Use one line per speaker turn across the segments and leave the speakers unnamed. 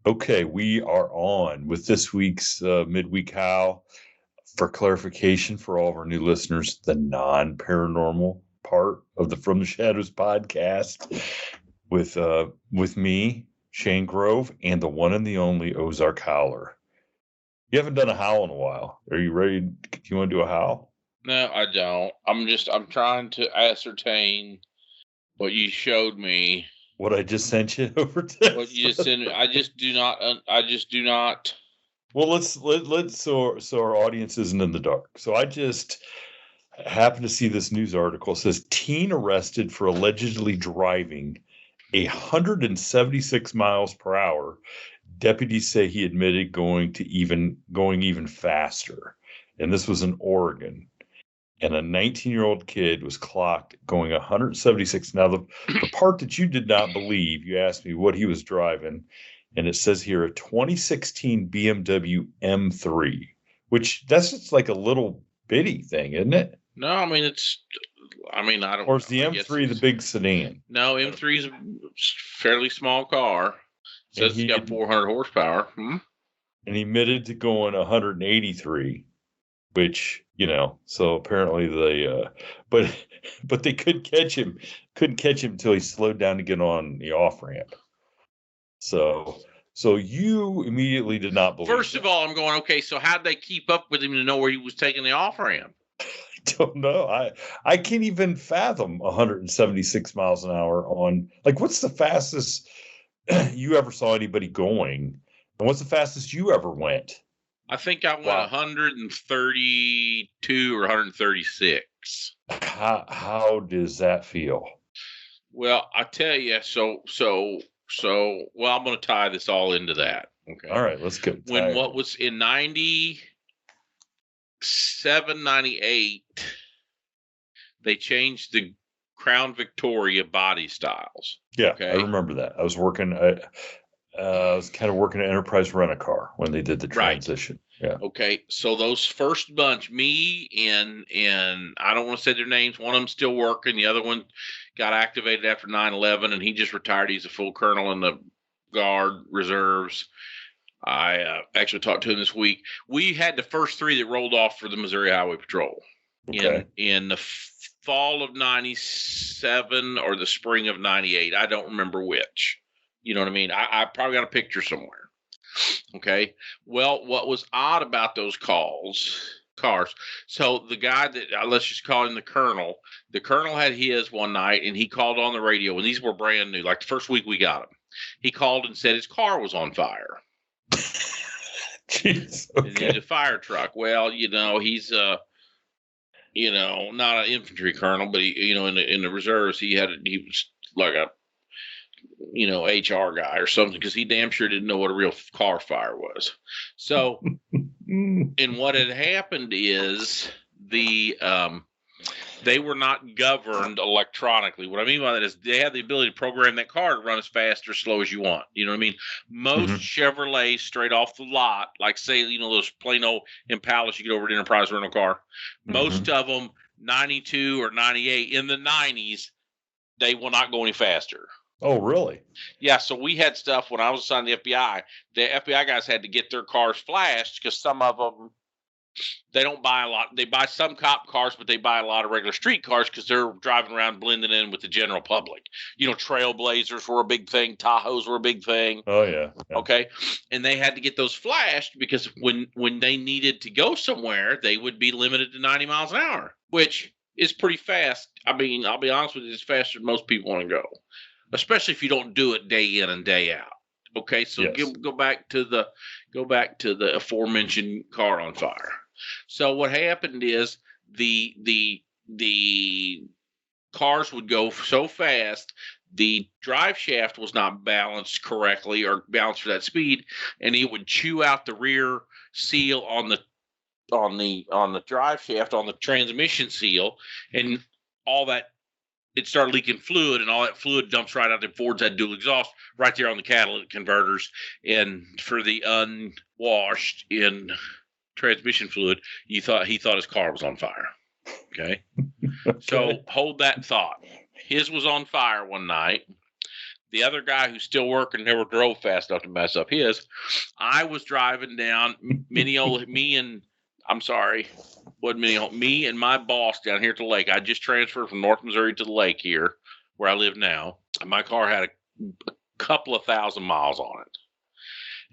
Okay, we are on with this week's Midweek Howl. For clarification for all of our new listeners, the non-paranormal part of the From the Shadows podcast with me, Shane Grove, and the one and the only Ozark Howler. You haven't done a howl in a while. Are you ready? Do you want to do a howl?
No, I don't. I'm trying to ascertain what you showed me.
What I just sent you over text.
What you just sent me. I just do not.
Well, let's so our audience isn't in the dark. So I just happened to see this news article. It says teen arrested for allegedly driving 176 miles per hour. Deputies say he admitted going even faster. And this was in Oregon. And a 19-year-old kid was clocked going 176. Now, the part that you did not believe, you asked me what he was driving, and it says here a 2016 BMW M3, which that's just like a little bitty thing, isn't it?
No, I mean, I don't.
Or is the M3 the big sedan?
No, M3 is a fairly small car. It says it's got 400 horsepower.
And he admitted to going 183, which, so apparently but they couldn't catch him until he slowed down to get on the off ramp. So you immediately did not believe.
First of all, I'm going, okay, so how'd they keep up with him to know where he was taking the off ramp?
I don't know. I can't even fathom 176 miles an hour on, like, what's the fastest you ever saw anybody going? And what's the fastest you ever went?
I think I went 132 or 136.
How does that feel?
Well, I tell you, well, I'm going to tie this all into that. Okay.
All right, let's go.
What was in 97, 98, they changed the Crown Victoria body styles.
Yeah, okay? I remember that. I was working. I was kind of working at Enterprise Rent-A-Car when they did the transition. Right. Yeah.
Okay, so those first bunch, me and I don't want to say their names. One of them still working. The other one got activated after 9/11, and he just retired. He's a full colonel in the Guard Reserves. I actually talked to him this week. We had the first three that rolled off for the Missouri Highway Patrol in the fall of 97 or the spring of 98. I don't remember which. You know what I mean? I probably got a picture somewhere. Okay. Well, what was odd about those cars, so the guy that, let's just call him the colonel had his one night, and he called on the radio, and these were brand new, like the first week we got them. He called and said his car was on fire.
Jeez, okay.
And he's a fire truck. Well, he's not an infantry colonel, but he, in the reserves, he was like a HR guy or something, because he damn sure didn't know what a real car fire was. So, and what had happened is they were not governed electronically. What I mean by that is they had the ability to program that car to run as fast or slow as you want. You know what I mean? Most Chevrolets straight off the lot, like say, those plain old Impalas you get over at Enterprise rental car, most of them 92 or 98 in the 90s, they will not go any faster.
Oh, really?
Yeah, so we had stuff when I was assigned to the FBI. The FBI guys had to get their cars flashed because some of them, they don't buy a lot. They buy some cop cars, but they buy a lot of regular street cars because they're driving around blending in with the general public. Trailblazers were a big thing. Tahoes were a big thing.
Oh, yeah.
Okay. And they had to get those flashed because when they needed to go somewhere, they would be limited to 90 miles an hour, which is pretty fast. I mean, I'll be honest with you, it's faster than most people want to go, especially if you don't do it day in and day out. Okay, so
yes.
go back to the aforementioned car on fire. So what happened is the cars would go so fast, the drive shaft was not balanced correctly or balanced for that speed, and it would chew out the rear seal on the drive shaft, on the transmission seal, and all that. It started leaking fluid, and all that fluid dumps right out there. Fords had dual exhaust right there on the catalytic converters. And for the unwashed in transmission fluid, he thought his car was on fire. Okay. So hold that thought. His was on fire one night. The other guy who's still working never drove fast enough to mess up his. I was driving down me and my boss down here at the lake. I just transferred from North Missouri to the lake here where I live now. And my car had a couple of 1,000 miles on it.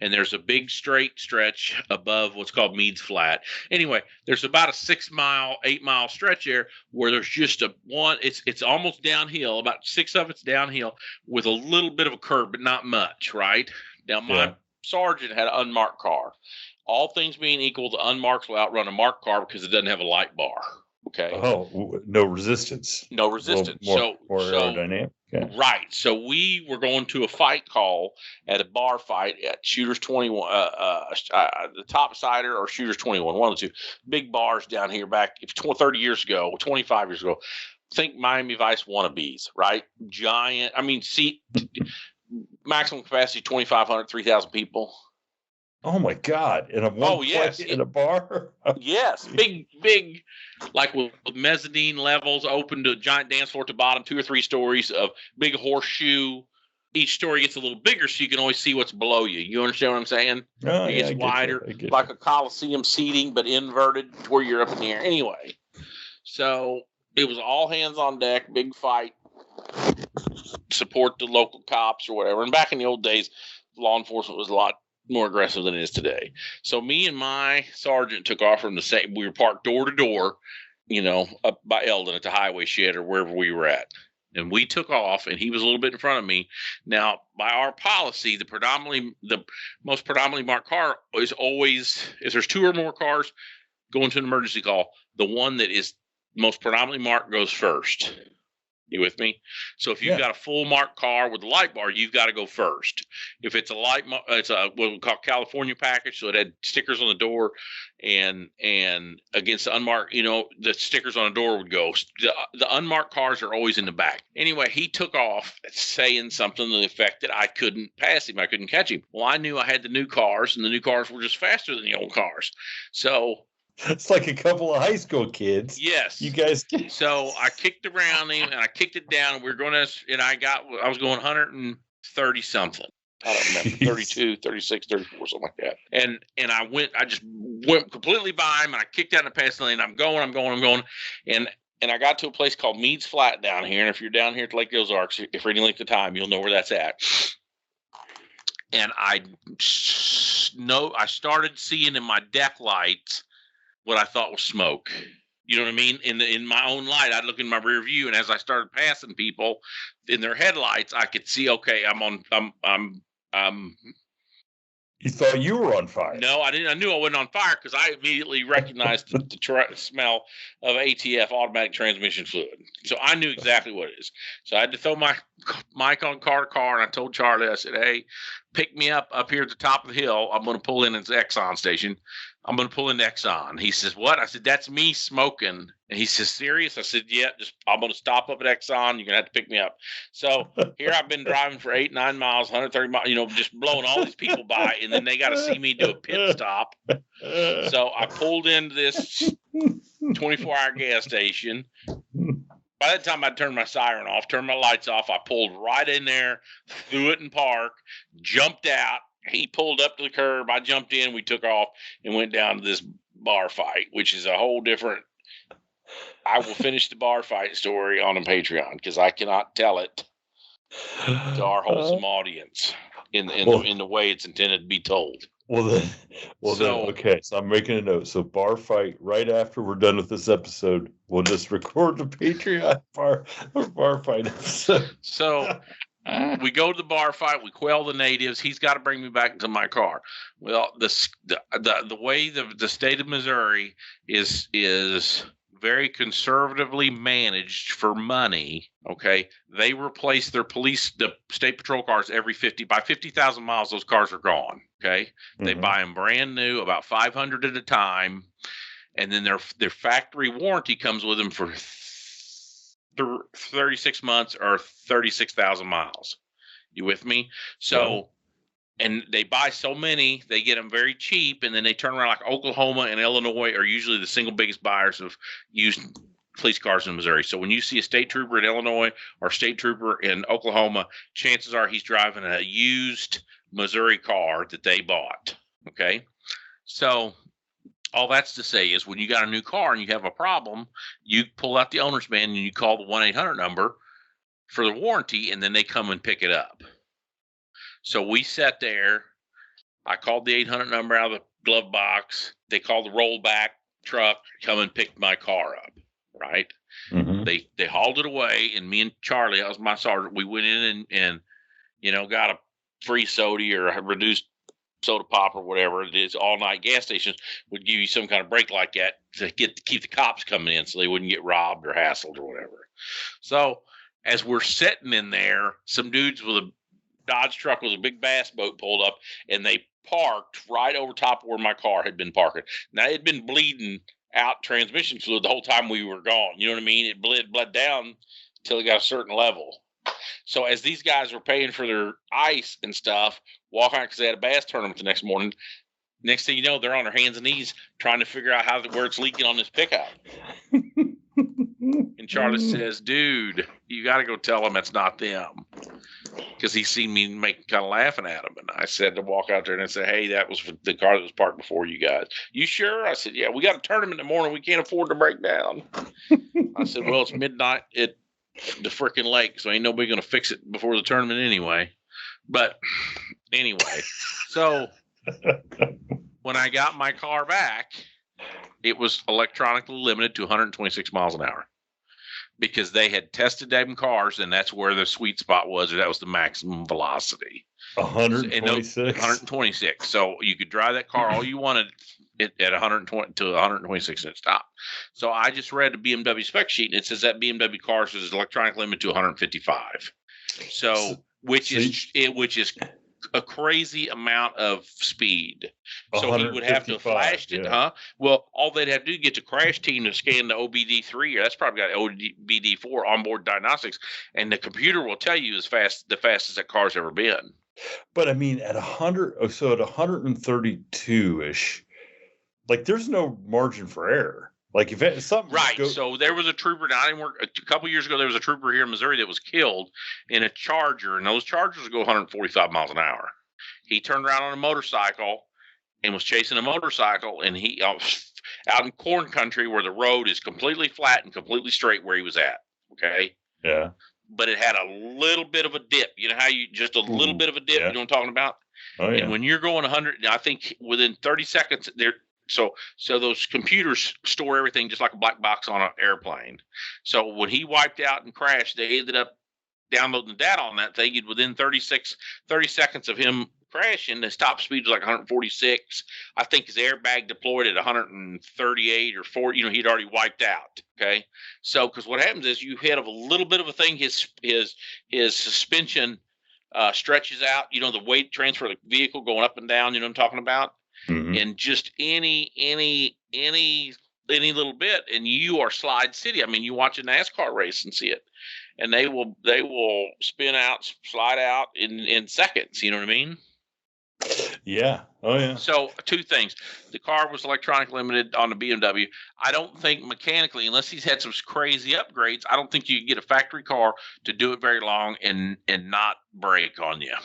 And there's a big straight stretch above what's called Meads Flat. Anyway, there's about a 8 mile stretch there where there's just it's almost downhill, about 6 of it's downhill with a little bit of a curve, but not much, right? Now, my sergeant had an unmarked car. All things being equal, the unmarked will outrun a marked car because it doesn't have a light bar. Okay.
Oh, no resistance.
No resistance.
More aerodynamic. Yeah.
Right. So we were going to a fight call at a bar fight at Shooters 21, the Top Sider or Shooters 21, one of the two big bars down here back 30 years ago, 25 years ago. Think Miami Vice wannabes, right? Giant. I mean, seat maximum capacity 2,500, 3,000 people.
Oh my God! In a bar?
Yes, big, like with mezzanine levels, open to a giant dance floor at the bottom, 2 or 3 stories of big horseshoe. Each story gets a little bigger, so you can always see what's below you. You understand what I'm saying?
Oh,
it gets wider, like a Coliseum seating, but inverted to where you're up in the air. Anyway, so it was all hands on deck, big fight, support the local cops or whatever. And back in the old days, law enforcement was a lot more aggressive than it is today. So me and my sergeant took off from the same. We were parked door to door, up by Eldon at the highway shed or wherever we were at. And we took off, and he was a little bit in front of me. Now, by our policy, the most predominantly marked car is always, if there's 2 or more cars going to an emergency call, the one that is most predominantly marked goes first. You with me? So if you've got a full marked car with a light bar, you've got to go first. If it's it's what we call California package, so it had stickers on the door, and against the unmarked, the stickers on the door would go. The unmarked cars are always in the back. Anyway, he took off saying something to the effect that I couldn't pass him, I couldn't catch him. Well, I knew I had the new cars, and the new cars were just faster than the old cars. So
it's like a couple of high school kids.
Yes.
You guys.
So I kicked around him and I kicked it down. And I was going 130 something. I don't remember, 32, 36, 34, something like that. And I just went completely by him, and I kicked out in the passing lane. I'm going. And I got to a place called Meads Flat down here. And if you're down here at Lake Ozarks, if for any length of time, you'll know where that's at. And I started seeing in my deck lights what I thought was smoke. You know what I mean? In my own light, I'd look in my rear view, and as I started passing people in their headlights, I could see, okay,
You thought you were on fire?
No, I didn't. I knew I wasn't on fire because I immediately recognized the smell of ATF, automatic transmission fluid. So I knew exactly what it is. So I had to throw my mic on car to car, and I told Charlie, I said, hey, pick me up here at the top of the hill. I'm going to pull in at the Exxon station. I'm going to pull in Exxon. He says, what? I said, that's me smoking. And he says, serious? I said, yeah, I'm going to stop up at Exxon. You're going to have to pick me up. So here I've been driving for 8, 9 miles, 130 miles, just blowing all these people by. And then they got to see me do a pit stop. So I pulled into this 24-hour gas station. By the time I turned my siren off, turned my lights off, I pulled right in there, threw it in park, jumped out. He pulled up to the curb. I jumped in. We took off and went down to this bar fight, which is a whole different. I will finish the bar fight story on a Patreon because I cannot tell it to our wholesome audience in the way it's intended to be told.
Okay. So I'm making a note. So bar fight right after we're done with this episode. We'll just record the Patreon bar fight episode.
So. We go to the bar fight. We quell the natives. He's got to bring me back into my car. Well, the way the state of Missouri is very conservatively managed for money. Okay, they replace the state patrol cars every 50,000 miles. Those cars are gone. Okay, they buy them brand new, about 500 at a time, and then their factory warranty comes with them for 36 months or 36,000 miles. You with me? So, and they buy so many, they get them very cheap, and then they turn around like Oklahoma and Illinois are usually the single biggest buyers of used police cars in Missouri. So when you see a state trooper in Illinois or a state trooper in Oklahoma, chances are he's driving a used Missouri car that they bought. Okay. So all that's to say is when you got a new car and you have a problem, you pull out the owner's manual and you call the 1-800 number for the warranty, and then they come and pick it up. So we sat there. I called the 800 number out of the glove box. They called the rollback truck, come and pick my car up, right?
Mm-hmm.
They hauled it away, and me and Charlie, that was my sergeant, we went in and got a free soda or a reduced soda pop or whatever it is. All night gas stations would give you some kind of break like that to keep the cops coming in so they wouldn't get robbed or hassled or whatever. So as we're sitting in there, some dudes with a Dodge truck with a big bass boat pulled up, and they parked right over top of where my car had been parking. Now, it had been bleeding out transmission fluid the whole time we were gone. You know what I mean? It bled down until it got a certain level. So as these guys were paying for their ice and stuff, walking out because they had a bass tournament the next morning, next thing you know, they're on their hands and knees trying to figure out where it's leaking on this pickup. And Charlie says, dude, you got to go tell them it's not them. Because he seen me kind of laughing at him. And I said to walk out there and I said, hey, that was the car that was parked before you guys. You sure? I said, yeah, we got a tournament in the morning. We can't afford to break down. I said, well, it's midnight at the freaking lake, so ain't nobody going to fix it before the tournament anyway. But anyway, so when I got my car back, it was electronically limited to 126 miles an hour. Because they had tested them cars, and that's where the sweet spot was, or that was the maximum velocity.
126?
126. So you could drive that car all you wanted at 120 to 126 and it stopped. So I just read the BMW spec sheet, and it says that BMW car is electronically limited to 155. So which is a crazy amount of speed. So he would have to have flashed it, huh? Well, all they'd have to do is get the crash team to scan the OBD3, or that's probably got OBD4 onboard diagnostics, and the computer will tell you the fastest that car's ever been.
But I mean, at 100, so at 132-ish, like there's no margin for error. Like if something
right, so there was a trooper. Now I didn't work a couple years ago. There was a trooper here in Missouri that was killed in a Charger, and those Chargers go 145 miles an hour. He turned around on a motorcycle and was chasing a motorcycle, and he out in corn country where the road is completely flat and completely straight where he was at. Okay.
Yeah.
But it had a little bit of a dip. You know how you just a little bit of a dip.
Yeah.
You know what I'm talking about?
Oh yeah.
And when you're going 100, I think within 30 seconds there. So those computers store everything just like a black box on an airplane. So when he wiped out and crashed, they ended up downloading the data on that thing. And within 30 seconds of him crashing, the top speed was like 146. I think his airbag deployed at 138 or 40. You know, he'd already wiped out. Okay. So because what happens is you hit a little bit of a thing, his suspension stretches out. You know, the weight transfer of the vehicle going up and down. You know what I'm talking about? Mm-hmm. And just any little bit, and you are slide city. I mean, you watch a NASCAR race and see it, and they will spin out, slide out in seconds. You know what I mean?
Yeah. Oh yeah.
So two things: the car was electronic limited on the BMW. I don't think mechanically, unless he's had some crazy upgrades, I don't think you can get a factory car to do it very long and not break on you.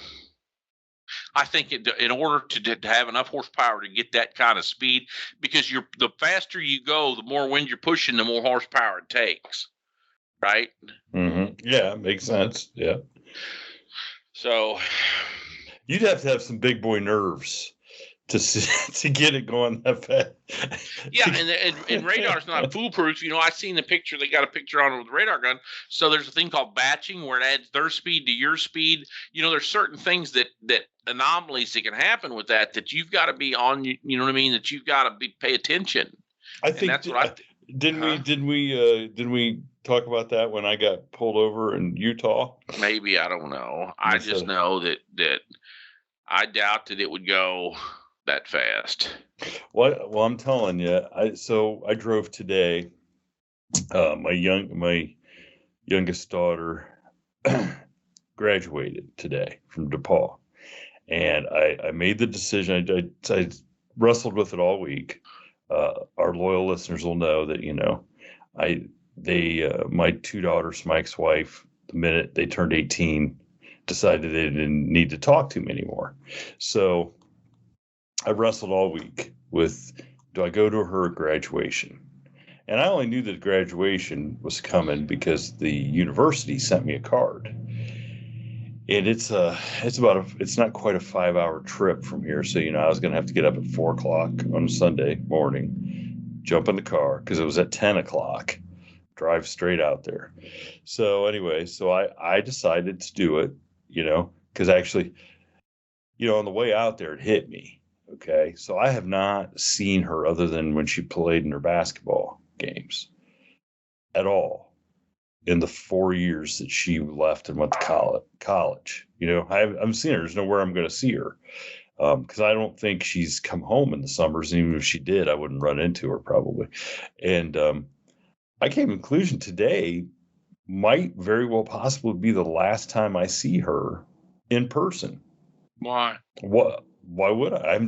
I think in order to have enough horsepower to get that kind of speed, because the faster you go, the more wind you're pushing, the more horsepower it takes, right?
Mm-hmm. Yeah, makes sense. Yeah.
So
you'd have to have some big boy nerves to get it going that fast.
Yeah, and radar's not foolproof. You know, I seen the picture. They got a picture on it with a radar gun. So there's a thing called batching where it adds their speed to your speed. You know, there's certain things that anomalies that can happen with that you've got to be on. You know what I mean? That you've got to pay attention.
I think that's what didn't we talk about that when I got pulled over in Utah?
Maybe, I don't know. I just know that I doubt that it would go that fast.
Well, I'm telling you, I drove today. My youngest daughter graduated today from DePaul, and I made the decision. I wrestled with it all week. Our loyal listeners will know that, you know, my two daughters, my ex-wife, the minute they turned 18, decided they didn't need to talk to me anymore. So I wrestled all week with, do I go to her graduation? And I only knew that graduation was coming because the university sent me a card. And it's not quite a 5-hour trip from here. So, I was going to have to get up at 4:00 on a Sunday morning, jump in the car because it was at 10:00, drive straight out there. So anyway, I decided to do it, because actually, on the way out there, it hit me. Okay. So I have not seen her other than when she played in her basketball games at all in the 4 years that she left and went to college. I haven't seen her. There's nowhere I'm going to see her. Because I don't think she's come home in the summers. And even if she did, I wouldn't run into her probably. And I came to the conclusion today might very well possibly be the last time I see her in person.
Why?
What? Why would I?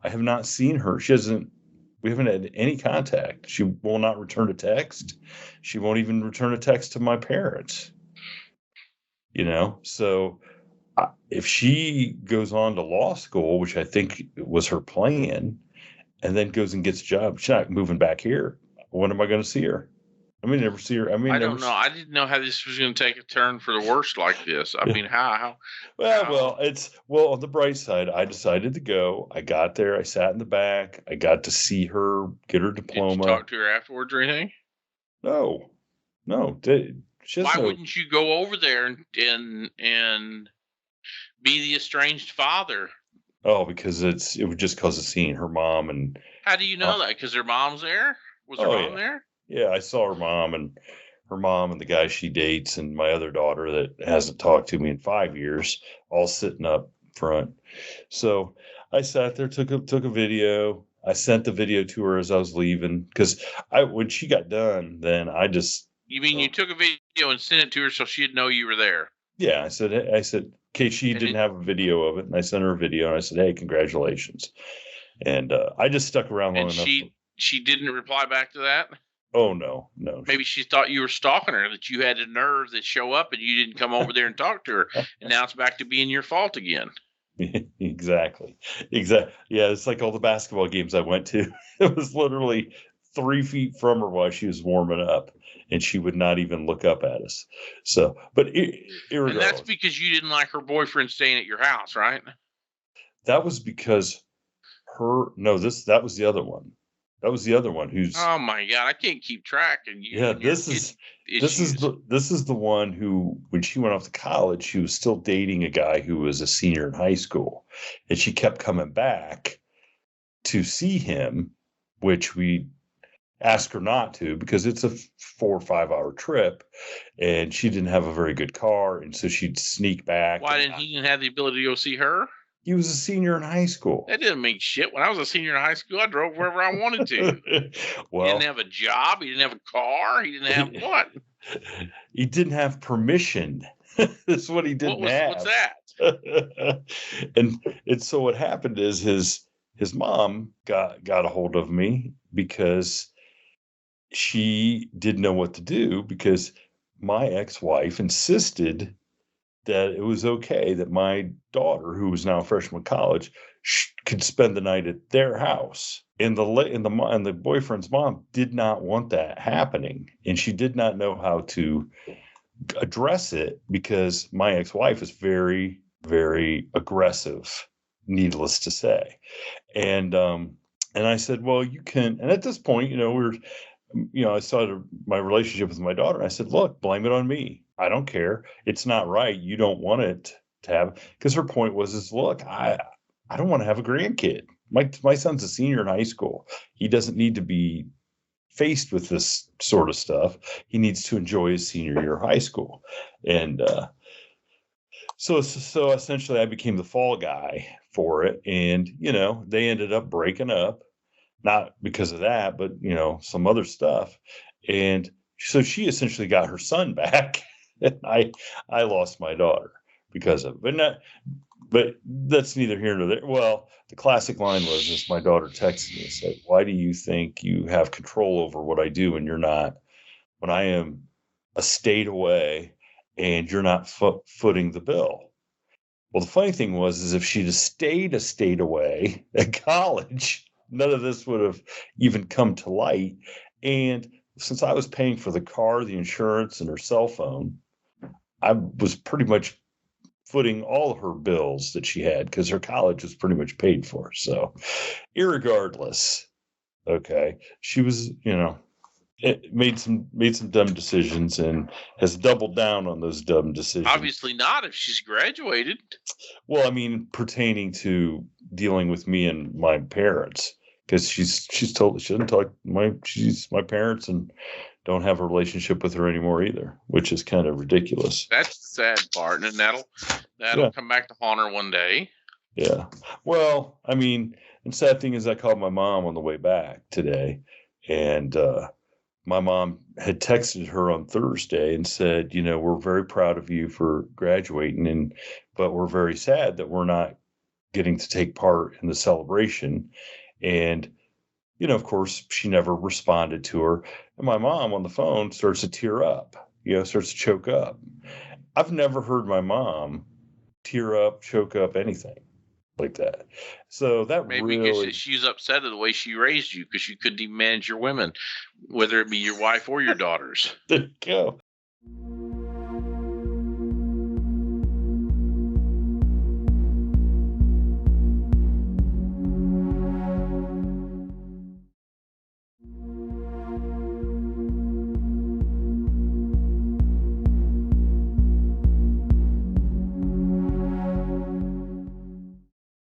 I have not seen her. We haven't had any contact. She will not return a text. She won't even return a text to my parents. So if she goes on to law school, which I think was her plan, and then goes and gets a job, she's not moving back here. When am I going to see her? I mean, never see her.
I don't know. I didn't know how this was going to take a turn for the worst like this. I mean, how?
Well, on the bright side, I decided to go. I got there. I sat in the back. I got to see her, get her diploma.
Did you talk to her afterwards or anything?
No.
Why wouldn't you go over there and be the estranged father?
Oh, because it was just because of seeing her mom. And
how do you know that? Because her mom's there? Was her mom there?
Yeah, I saw her mom and the guy she dates and my other daughter that hasn't talked to me in 5 years, all sitting up front. So I sat there, took a video. I sent the video to her as I was leaving because when she got done, then I just.
You mean you took a video and sent it to her so she'd know you were there?
Yeah, I said, in case she didn't have a video of it, and I sent her a video and I said, hey, congratulations. And I just stuck around long enough.
She didn't reply back to that?
Oh, no.
Maybe she thought you were stalking her, that you had a nerve that show up and you didn't come over there and talk to her. And now it's back to being your fault again.
Exactly. Yeah, it's like all the basketball games I went to. It was literally 3 feet from her while she was warming up, and she would not even look up at us. So, but irregardless.
And that's because you didn't like her boyfriend staying at your house, right?
That was because that was the other one. That was the other one who's.
Oh my God! I can't keep track. And
this is the one who, when she went off to college, she was still dating a guy who was a senior in high school, and she kept coming back to see him, which we asked her not to because it's a 4 or 5 hour trip, and she didn't have a very good car, and so she'd sneak back.
Why didn't he have the ability to go see her?
He was a senior in high school.
That didn't mean shit. When I was a senior in high school, I drove wherever I wanted to.
Well,
he didn't have a job. He didn't have a car. He didn't have what?
He didn't have permission. That's what he didn't have.
What's that?
And so what happened is his mom got a hold of me because she didn't know what to do because my ex-wife insisted that it was okay that my daughter, who was now a freshman in college, could spend the night at their house. And the boyfriend's mom did not want that happening, and she did not know how to address it because my ex-wife is very, very aggressive, needless to say. And I said, well, you can. And at this point, I started my relationship with my daughter. And I said, look, blame it on me. I don't care. It's not right. You don't want it to have, because her point was, look, I don't want to have a grandkid. My son's a senior in high school. He doesn't need to be faced with this sort of stuff. He needs to enjoy his senior year of high school. And so essentially I became the fall guy for it. And, they ended up breaking up, not because of that, but, some other stuff. And so she essentially got her son back. And I lost my daughter because of it. But that's neither here nor there. Well, the classic line was this: my daughter texted me and said, why do you think you have control over what I do and you're not when I am a state away and you're not footing the bill. Well, the funny thing is if she'd have stayed a state away at college, none of this would have even come to light. And since I was paying for the car, the insurance, and her cell phone, I was pretty much footing all her bills that she had because her college was pretty much paid for. So, irregardless, okay, she was, it made some dumb decisions and has doubled down on those dumb decisions.
Obviously not if she's graduated.
Well, I mean, pertaining to dealing with me and my parents, because she's told she doesn't talk she's my parents and don't have a relationship with her anymore either, which is kind of ridiculous.
That's the sad part, and that'll come back to haunt her one day.
Yeah. Well, I mean, the sad thing is I called my mom on the way back today, and my mom had texted her on Thursday and said, we're very proud of you for graduating, but we're very sad that we're not getting to take part in the celebration. And, of course, she never responded to her. And my mom on the phone starts to tear up, starts to choke up. I've never heard my mom tear up, choke up, anything like that. So that
maybe
really...
because she's upset at the way she raised you because you couldn't even manage your women, whether it be your wife or your daughters.
There you go.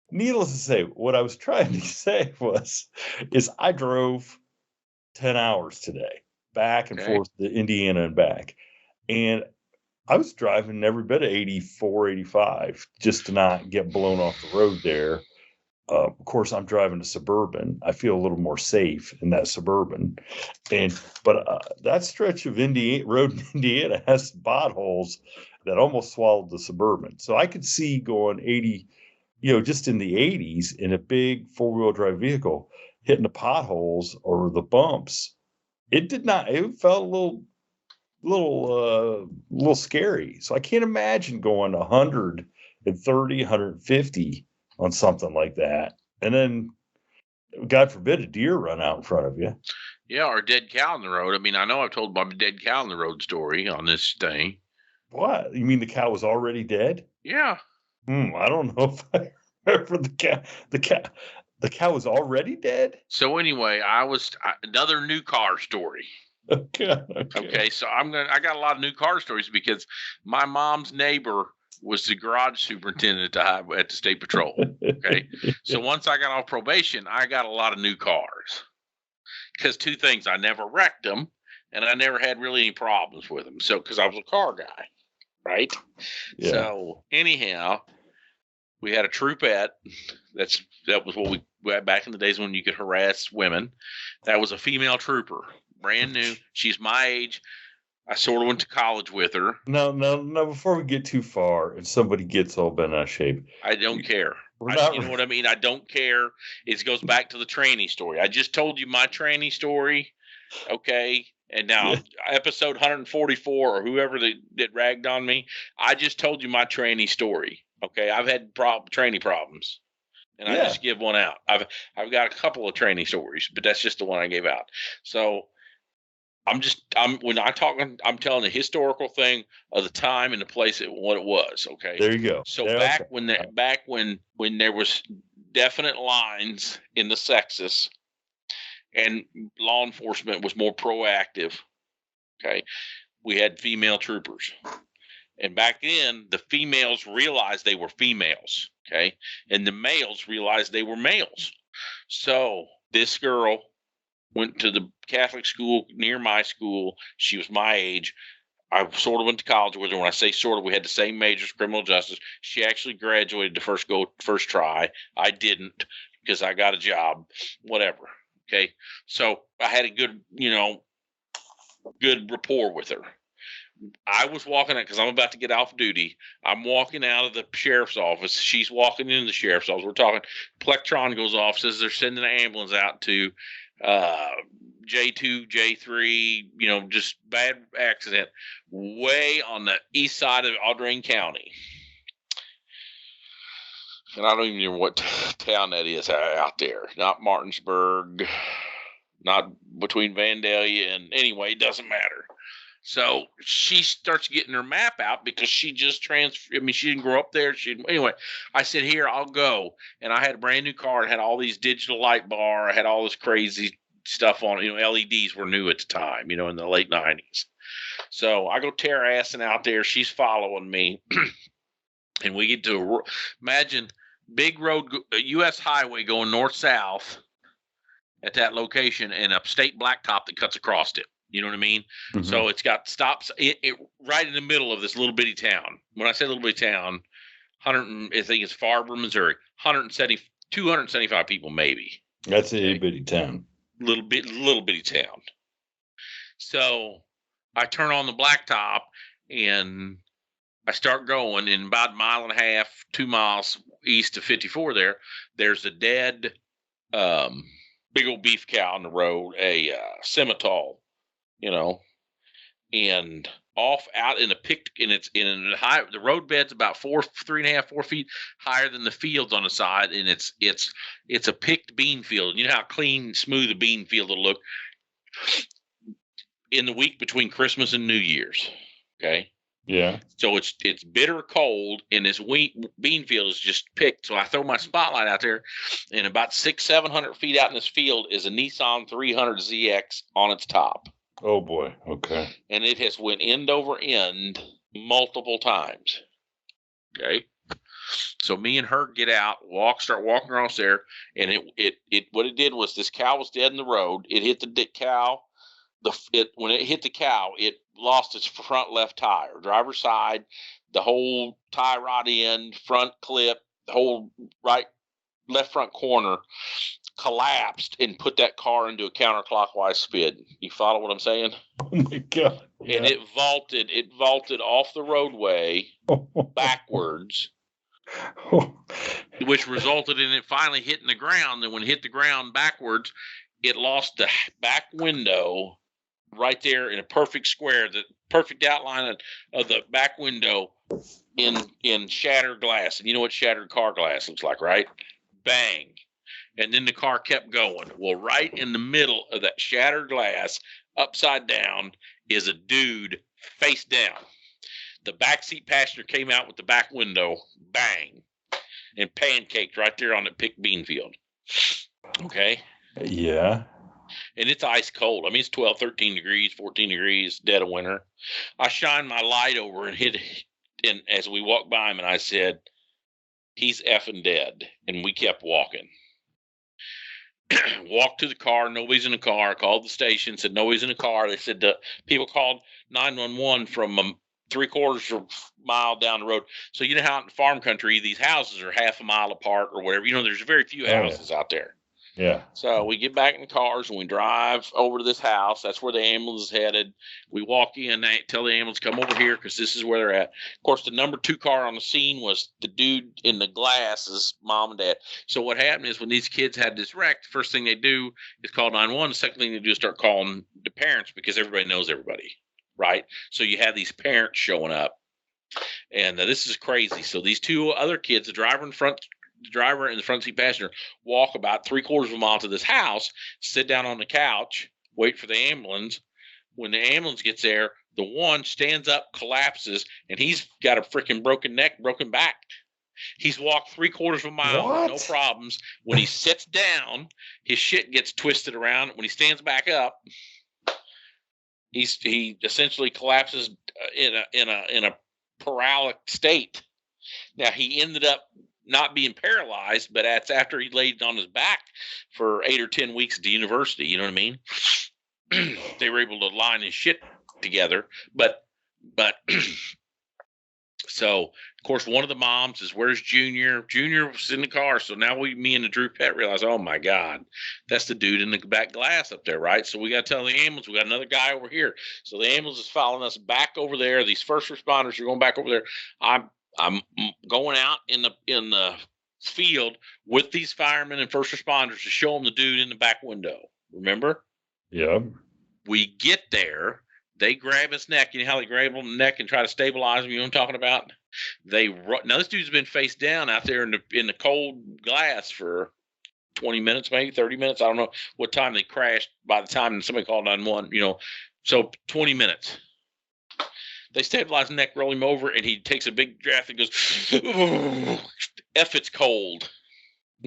Needless to say, what I was trying to say is I drove 10 hours today, back and forth to Indiana and back. And I was driving every bit of 84, 85 just to not get blown off the road there. Of course, I'm driving a Suburban. I feel a little more safe in that Suburban. But that stretch of road in Indiana has potholes that almost swallowed the Suburban. So I could see going 80, just in the 80s in a big 4-wheel drive vehicle hitting the potholes or the bumps. It felt a little scary. So I can't imagine going 130, 150 on something like that. And then, God forbid, a deer run out in front of you.
Yeah, or a dead cow in the road. I mean, I know I've told my dead cow in the road story on this thing.
What? You mean the cow was already dead?
Yeah.
I don't know if I remember the cow was already dead.
So anyway, another new car story. Okay. So I got a lot of new car stories because my mom's neighbor was the garage superintendent at the state patrol. Okay. So once I got off probation, I got a lot of new cars because two things: I never wrecked them, and I never had really any problems with them. So because I was a car guy, right? Yeah. So anyhow, we had a troopette. That was what we had back in the days when you could harass women. That was a female trooper, brand new. She's my age. I sort of went to college with her.
No. Before we get too far, and somebody gets all bent out of shape,
I don't care. You know what I mean? I don't care. It goes back to the tranny story. I just told you my tranny story. Okay. And now episode 144 or whoever that ragged on me, I just told you my tranny story. Okay. I've had tranny problems. And I just give one out. I've got a couple of tranny stories, but that's just the one I gave out. So I'm telling the historical thing of the time and the place what it was. Okay.
There you go.
So back when there was definite lines in the sexes and law enforcement was more proactive. Okay. We had female troopers. And back then the females realized they were females. Okay. And the males realized they were males. So this girl went to the Catholic school near my school. She was my age. I sort of went to college with her. When I say sort of, we had the same majors, criminal justice. She actually graduated the first try. I didn't because I got a job, whatever. Okay. So I had a good rapport with her. I was walking out because I'm about to get off duty. I'm walking out of the sheriff's office. She's walking into the sheriff's office. We're talking. Plectron goes off, says they're sending an ambulance out to J2, J3, just bad accident, way on the east side of Audrain County. And I don't even know what town that is out there. Not Martinsburg, not between Vandalia and anyway, it doesn't matter. So she starts getting her map out because she just transferred. I mean, she didn't grow up there. Anyway, I said, here, I'll go. And I had a brand new car. It had all these digital light bar. I had all this crazy stuff on it. LEDs were new at the time, in the late 90s. So I go tear-assing out there. She's following me. And we get to, imagine, big road, U.S. highway going north-south at that location and a state blacktop that cuts across it. You know what I mean? Mm-hmm. So it's got stops right in the middle of this little bitty town. When I say little bitty town, I think it's Farber, Missouri. 275 people maybe.
That's a bitty town.
Little bitty town. So I turn on the blacktop and I start going, and about a mile and a half, 2 miles east of 54 there's a dead big old beef cow on the road, a Simmental. And off out in it's in a high, the roadbed's about 3.5, 4 feet higher than the fields on the side. And it's a picked bean field. You know how clean, smooth a bean field will look in the week between Christmas and New Year's. Okay.
Yeah.
So it's bitter cold, and this bean field is just picked. So I throw my spotlight out there, and about 600-700 feet out in this field is a Nissan 300ZX on its top.
Oh boy. Okay.
And it has went end over end multiple times. Okay. So me and her get out, start walking across there, and what it did was this cow was dead in the road. It hit the cow. When it hit the cow, it lost its front left tire, driver's side, the whole tie rod end, front clip, the whole left front corner collapsed and put that car into a counterclockwise spin. You follow what I'm saying?
Oh my God. Yeah.
And it vaulted off the roadway backwards, which resulted in it finally hitting the ground. And when it hit the ground backwards, it lost the back window right there in a perfect square, the perfect outline of the back window in shattered glass. And you know what shattered car glass looks like, right? Bang. And then the car kept going. Well, right in the middle of that shattered glass, upside down, is a dude face down. The backseat passenger came out with the back window, bang, and pancaked right there on the picked bean field. Okay?
Yeah.
And it's ice cold. I mean, it's 12, 13 degrees, 14 degrees, dead of winter. I shined my light over and hit, and as we walked by him, and I said, he's effing dead. And we kept walking. Walked to the car. Nobody's in the car. Called the station. Said nobody's in the car. They said people called 911 from 3/4 of a mile down the road. So you know how in farm country these houses are half a mile apart or whatever. There's very few houses out there.
Yeah.
So we get back in the cars and we drive over to this house. That's where the ambulance is headed. We walk in, they tell the ambulance, come over here because this is where they're at. Of course, the number 2 car on the scene was the dude in the glass's mom and dad. So what happened is when these kids had this wreck, the first thing they do is call 911. The second thing they do is start calling the parents because everybody knows everybody, right? So you have these parents showing up. And this is crazy. So these 2 other kids, the driver and the front seat passenger, walk about 3/4 of a mile to this house, sit down on the couch, wait for the ambulance. When the ambulance gets there, the one stands up, collapses, and he's got a freaking broken neck, broken back. He's walked 3/4 of a mile with no problems. When he sits down, his shit gets twisted around. When he stands back up, he essentially collapses in a paralytic state. Now he ended up not being paralyzed, but that's after he laid on his back for 8 or 10 weeks at the university. You know what I mean? They were able to line his shit together. But so, of course, one of the moms is, where's Junior? Junior was in the car. So now me and the Drew pet realize, oh my God, that's the dude in the back glass up there, right? So we got to tell the ambulance, we got another guy over here. So the ambulance is following us back over there. These first responders are going back over there. I'm going out in the field with these firemen and first responders to show them the dude in the back window. Remember?
Yeah.
We get there. They grab his neck. You know how they grab him the neck and try to stabilize him? You know what I'm talking about? Now this dude's been face down out there in the cold glass for 20 minutes, maybe 30 minutes. I don't know what time they crashed by the time somebody called 911, so 20 minutes. They stabilize the neck, roll him over, and he takes a big draft and goes, F, it's cold.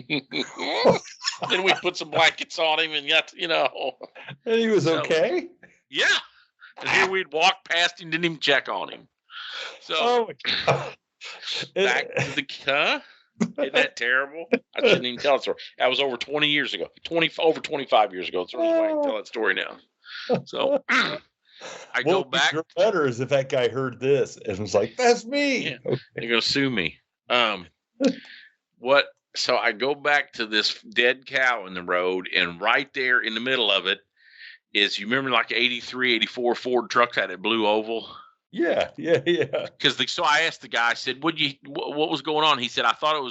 Then we put some blankets on him and got,
And he was okay?
Yeah. And here we'd walk past him, didn't even check on him. So,
oh my God.
Back to the, isn't that terrible? I shouldn't even tell that story. That was over 20 years ago, over 25 years ago. That's the reason why I can tell that story now. So I go back.
What's better is if that guy heard this and was like, that's me.
Yeah, okay. They're going to sue me. So I go back to this dead cow in the road, and right there in the middle of it is, you remember like 83, 84 Ford trucks had that blue oval?
Yeah.
So I asked the guy, I said, what was going on? He said, I thought it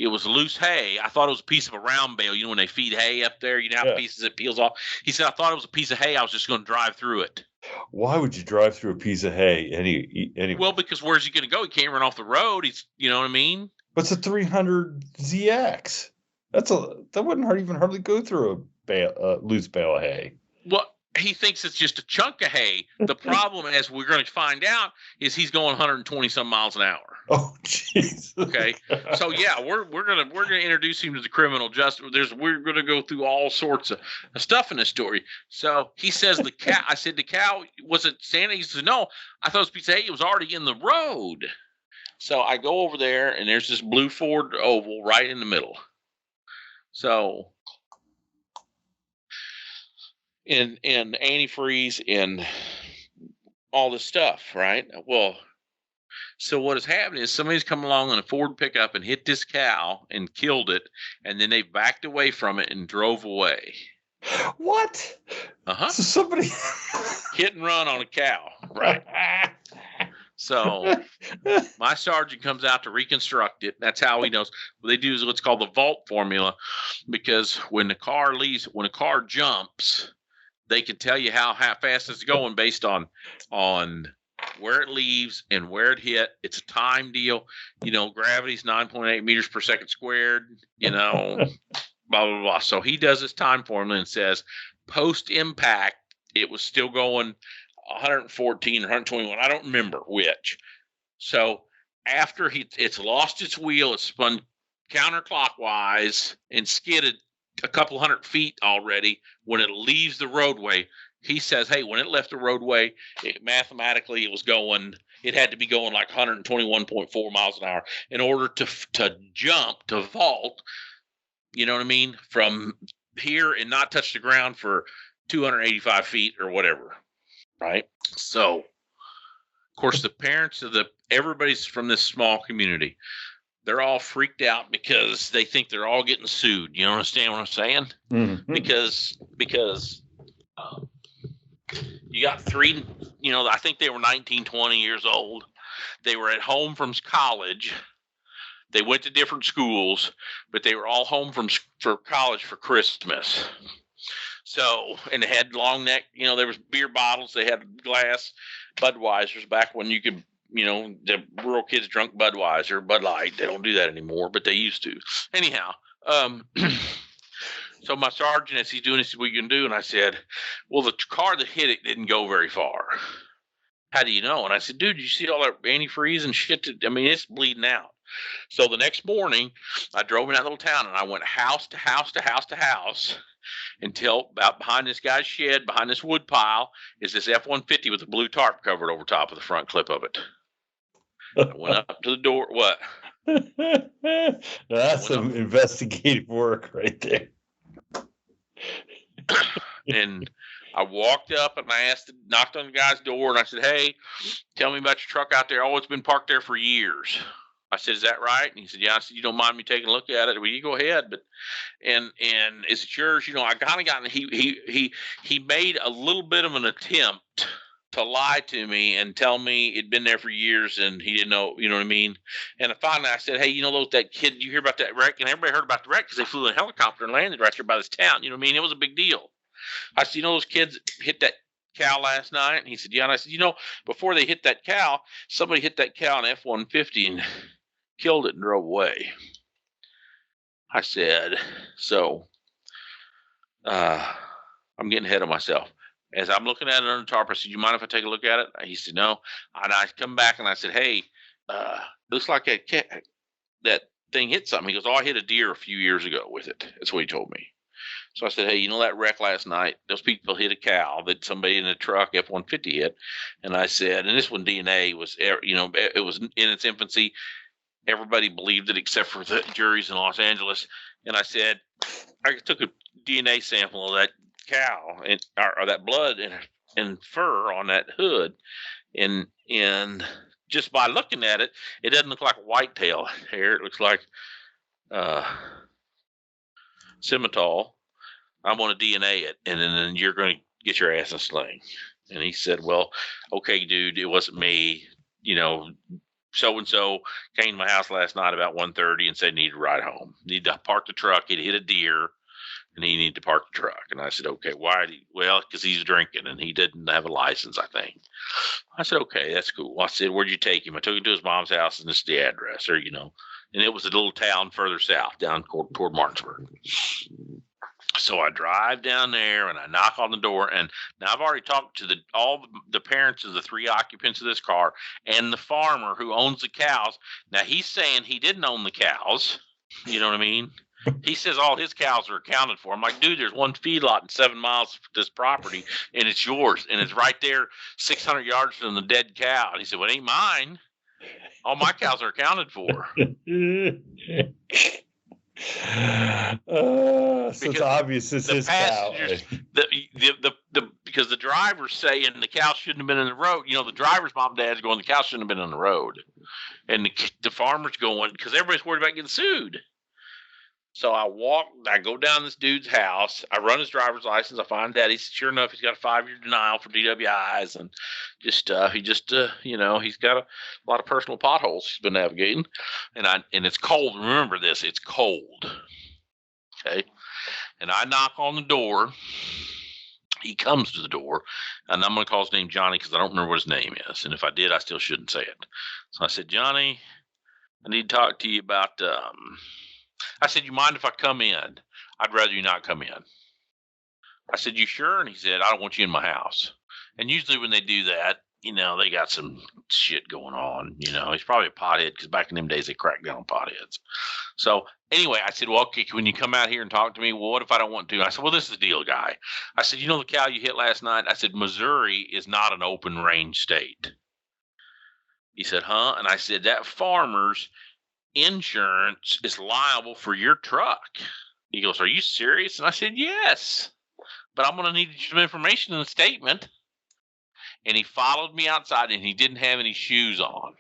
was loose hay. I thought it was a piece of a round bale. When they feed hay up there, how pieces it peels off. He said, I thought it was a piece of hay. I was just going to drive through it.
Why would you drive through a piece of hay? Anyway?
Well, because where's he going to go? He can't run off the road. You know what I mean?
But it's a 300 ZX. That wouldn't hardly go through a loose bale of hay.
Well, he thinks it's just a chunk of hay. The problem, as we're going to find out, is he's going 120 some miles an hour.
Oh, jeez.
Okay. So yeah, we're gonna introduce him to the criminal justice. We're gonna go through all sorts of stuff in this story. So he says the cow. I said, the cow, was it standing? He said, no, I thought it was a piece of hay. It was already in the road. So I go over there, and there's this blue Ford oval right in the middle. So, and antifreeze and all this stuff, right? Well, so what has happened is somebody's come along in a Ford pickup and hit this cow and killed it, and then they backed away from it and drove away.
What?
Uh-huh.
So somebody
hit and run on a cow, right? So my sergeant comes out to reconstruct it. That's how he knows. What they do is what's called the vault formula, because when a car jumps, they can tell you how fast it's going based on where it leaves and where it hit. It's a time deal. Gravity's 9.8 meters per second squared, blah, blah, blah. So he does his time formula and says post-impact, it was still going 114 or 121. I don't remember which. So after it's lost its wheel, it's spun counterclockwise and skidded a couple hundred feet already. When it leaves the roadway, he says, hey, when it left the roadway, mathematically it had to be going like 121.4 miles an hour in order to jump, to vault, you know what I mean, from here and not touch the ground for 285 feet or whatever. Right. So, of course, the parents everybody's from this small community. They're all freaked out because they think they're all getting sued. You understand what I'm saying? Mm-hmm. Because you got three, I think they were 19, 20 years old. They were at home from college. They went to different schools, but they were all home for college for Christmas. So, and they had long neck, there was beer bottles. They had glass Budweisers back when you could, the rural kids drunk Budweiser, Bud Light. They don't do that anymore, but they used to. Anyhow, so my sergeant, as he's doing this, what you can do? And I said, well, the car that hit it didn't go very far. How do you know? And I said, dude, you see all that antifreeze and shit? It's bleeding out. So the next morning, I drove in that little town, and I went house to house to house to house until about behind this guy's shed, behind this wood pile, is this F-150 with a blue tarp covered over top of the front clip of it. I went up to the door. What?
That's some investigative work right there.
And I walked up and I knocked on the guy's door, and I said, hey, tell me about your truck out there. Oh, it's been parked there for years. I said, is that right? And he said, yeah. I said, you don't mind me taking a look at it? Well, you go ahead. But and is it yours? I kind of got, he made a little bit of an attempt to lie to me and tell me it'd been there for years and he didn't know, you know what I mean? And finally I said, hey, that kid, you hear about that wreck? And everybody heard about the wreck because they flew in a helicopter and landed right there by this town. You know what I mean? It was a big deal. I said, those kids hit that cow last night? And he said, yeah. And I said, before they hit that cow, somebody hit that cow in F-150 and killed it and drove away. I said, so I'm getting ahead of myself. As I'm looking at it under the tarp, I said, you mind if I take a look at it? He said, no. And I come back and I said, hey, looks like that thing hit something. He goes, I hit a deer a few years ago with it. That's what he told me. So I said, hey, that wreck last night, those people hit a cow that somebody in a truck F-150 hit. And I said, and this one DNA was, it was in its infancy. Everybody believed it except for the juries in Los Angeles. And I said, I took a DNA sample of that cow or that blood and fur on that hood. And just by looking at it, it doesn't look like a whitetail hair. It looks like simmental. I'm going to DNA it, and then you're going to get your ass in a sling. And he said, well, okay, dude, it wasn't me. So-and-so came to my house last night about 1:30 and said he needed to ride home. Need to park the truck. He'd hit a deer, and he needed to park the truck. And I said, okay, why? Well, because he's drinking, and he didn't have a license, I think. I said, okay, that's cool. I said, where'd you take him? I took him to his mom's house, and this is the address, and it was a little town further south, down toward Martinsburg. So I drive down there and I knock on the door, and now I've already talked to all the parents of the 3 occupants of this car and the farmer who owns the cows. Now he's saying he didn't own the cows. You know what I mean? He says all his cows are accounted for. I'm like, dude, there's one feedlot in 7 miles of this property, and it's yours, and it's right there 600 yards from the dead cow. And he said, well, it ain't mine. All my cows are accounted for.
So it's obvious it's his cow.
Because the driver's saying the cow shouldn't have been in the road. The driver's mom and dad's going, the cow shouldn't have been on the road. And the farmer's going, because everybody's worried about getting sued. So I go down this dude's house. I run his driver's license. I find that sure enough, he's got a 5-year denial for DWIs and just stuff. He's got a lot of personal potholes he's been navigating. And it's cold. Remember this, it's cold. Okay. And I knock on the door. He comes to the door, and I'm going to call his name Johnny because I don't remember what his name is. And if I did, I still shouldn't say it. So I said, Johnny, I need to talk to you about, I said, you mind if I come in? I'd rather you not come in. I said, you sure? And he said, I don't want you in my house. And usually when they do that, they got some shit going on. He's probably a pothead because back in them days they cracked down on potheads. So anyway, I said, well, okay, when you come out here and talk to me, well, what if I don't want to? I said, well, this is the deal, guy. I said, the cow you hit last night? I said, Missouri is not an open range state. He said, huh? And I said, that farmer's insurance is liable for your truck. He goes, are you serious? And I said, yes, but I'm going to need some information in the statement. And he followed me outside, and he didn't have any shoes on.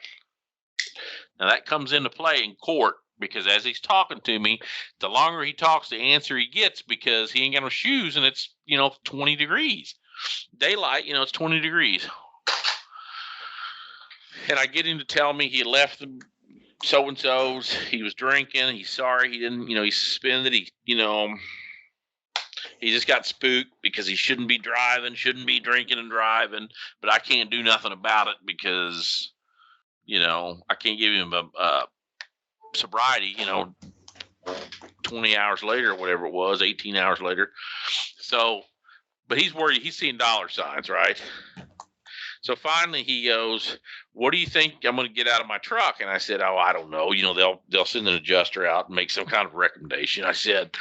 Now that comes into play in court because as he's talking to me, the longer he talks, the answer he gets because he ain't got no shoes, and it's 20 degrees daylight. It's 20 degrees, and I get him to tell me he left the so-and-so's, he was drinking, he's sorry he didn't, he's suspended, he just got spooked because he shouldn't be drinking and driving, but I can't do nothing about it because, I can't give him a sobriety, 20 hours later or whatever it was, 18 hours later. So, but he's worried, he's seeing dollar signs, right? So finally he goes, what do you think I'm going to get out of my truck? And I said, oh, I don't know. They'll send an adjuster out and make some kind of recommendation. I said,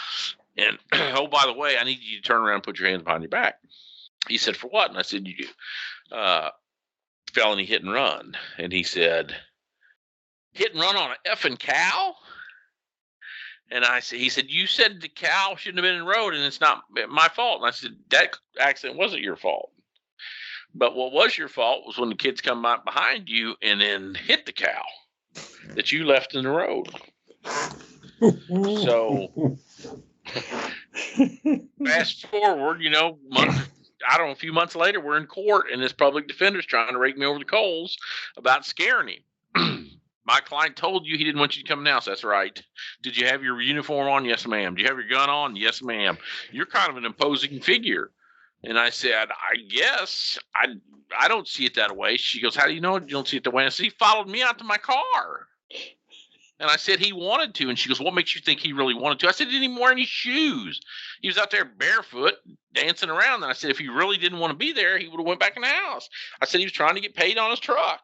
and oh, by the way, I need you to turn around and put your hands behind your back. He said, for what? And I said, felony hit and run. And he said, hit and run on an effing cow? And he said, you said the cow shouldn't have been in the road and it's not my fault. And I said, that accident wasn't your fault. But what was your fault was when the kids come out behind you and then hit the cow that you left in the road. So fast forward, a few months later, we're in court and this public defender's trying to rake me over the coals about scaring him. My client told you he didn't want you to come in the house. That's right. Did you have your uniform on? Yes, ma'am. Do you have your gun on? Yes, ma'am. You're kind of an imposing figure. And I said, I guess I don't see it that way. She goes, how do you know you don't see it that way? I said, he followed me out to my car. And I said he wanted to. And she goes, what makes you think he really wanted to? I said, he didn't even wear any shoes. He was out there barefoot dancing around. And I said, if he really didn't want to be there, he would have went back in the house. I said he was trying to get paid on his truck.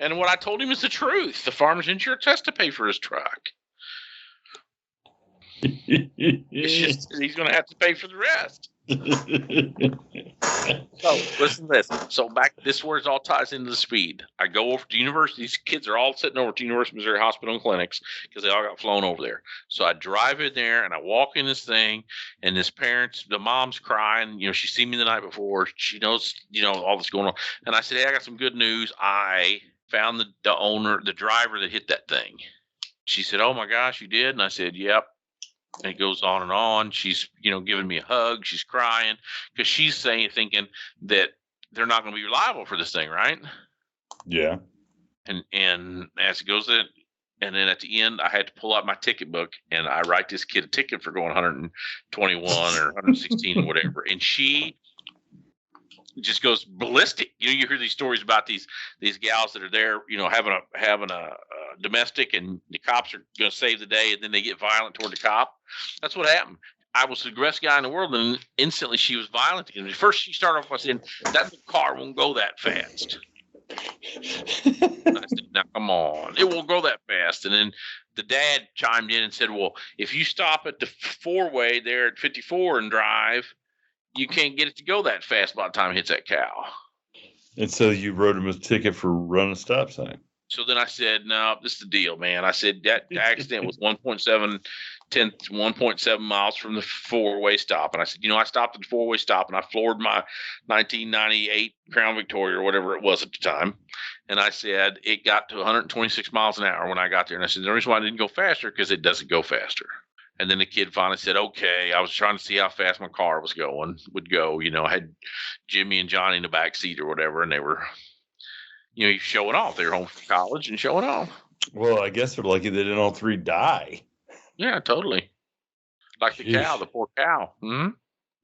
And what I told him is the truth. The farmer's insurance has to pay for his truck. It's just he's going to have to pay for the rest. So listen to this. So this is where it all ties into the speed. I go over to university. These kids are all sitting over to University of Missouri Hospital and Clinics because they all got flown over there. So I drive in there and I walk in this thing, and this the mom's crying. She's seen me the night before. She knows, all this going on. And I said, hey, I got some good news. I found the owner, the driver that hit that thing. She said, oh my gosh, you did? And I said, yep. And it goes on and on. She's, giving me a hug. She's crying because she's thinking that they're not going to be liable for this thing, right?
Yeah.
And as it goes in, and then at the end, I had to pull out my ticket book and I write this kid a ticket for going 121 or 116 or whatever. And she just goes ballistic. You hear these stories about these gals that are there, having a domestic, and the cops are going to save the day, and then they get violent toward the cop. That's what happened. I was the aggressive guy in the world, and instantly she was violent again. First, she started off by saying, that car won't go that fast. And I said, now, come on. It won't go that fast. And then the dad chimed in and said, well, if you stop at the four-way there at 54 and drive, you can't get it to go that fast by the time it hits that cow. And
so you wrote him a ticket for running a stop sign.
So then I said, no, this is the deal, man. I said that accident was 1.7 miles from the four-way stop. And I said, I stopped at the four-way stop and I floored my 1998 Crown Victoria or whatever it was at the time. And I said, it got to 126 miles an hour when I got there. And I said, the reason why I didn't go faster because it doesn't go faster. And then the kid finally said, okay, I was trying to see how fast my car would go. I had Jimmy and Johnny in the back seat or whatever, and they were, showing off. They were home from college and showing off.
Well, I guess they're lucky they didn't all three die.
Yeah, totally. Like the cow, the poor cow. Mm-hmm.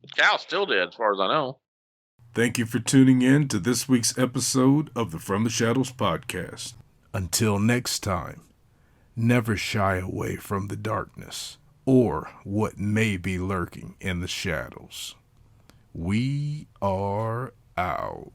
The cow's still dead as far as I know.
Thank you for tuning in to this week's episode of the From the Shadows podcast. Until next time, never shy away from the darkness or what may be lurking in the shadows. We are out.